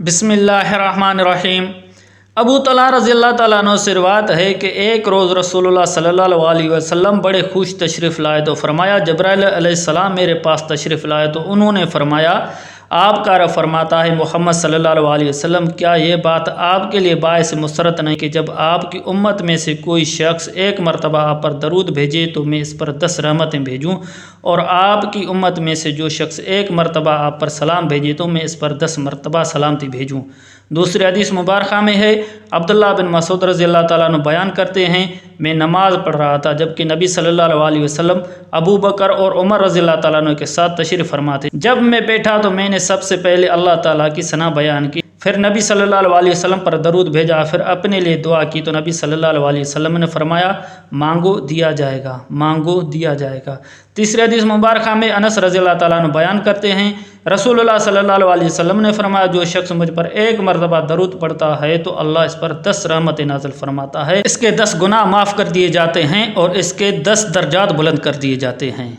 بسم اللہ الرحمن الرحیم۔ ابو طلحہ رضی اللہ تعالیٰ عنہ سے روایت ہے کہ ایک روز رسول اللہ صلی اللہ علیہ وسلم بڑے خوش تشریف لائے تو فرمایا جبرائیل علیہ السلام میرے پاس تشریف لائے تو انہوں نے فرمایا آپ کا رب فرماتا ہے محمد صلی اللہ علیہ وسلم کیا یہ بات آپ کے لیے باعث مسرت نہیں کہ جب آپ کی امت میں سے کوئی شخص ایک مرتبہ آپ پر درود بھیجے تو میں اس پر 10 رحمتیں بھیجوں، اور آپ کی امت میں سے جو شخص ایک مرتبہ آپ پر سلام بھیجے تو میں اس پر 10 مرتبہ سلامتی بھیجوں۔ دوسری حدیث مبارکہ میں ہے عبداللہ بن مسعود رضی اللہ تعالیٰ عنہ بیان کرتے ہیں میں نماز پڑھ رہا تھا جبکہ نبی صلی اللہ علیہ وسلم ابو بکر اور عمر رضی اللہ تعالیٰ عنہ کے ساتھ تشریف فرما تھے۔ جب میں بیٹھا تو میں نے سب سے پہلے اللہ تعالیٰ کی ثنا بیان کی، پھر نبی صلی اللہ علیہ وسلم پر درود بھیجا، پھر اپنے لیے دعا کی تو نبی صلی اللہ علیہ وسلم نے فرمایا مانگو دیا جائے گا، مانگو دیا جائے گا۔ تیسری حدیث مبارکہ میں انس رضی اللہ تعالیٰ عنہ بیان کرتے ہیں رسول اللہ صلی اللہ علیہ وسلم نے فرمایا جو شخص مجھ پر ایک مرتبہ درود پڑھتا ہے تو اللہ اس پر 10 رحمتیں نازل فرماتا ہے، اس کے 10 گناہ معاف کر دیے جاتے ہیں اور اس کے 10 درجات بلند کر دیے جاتے ہیں۔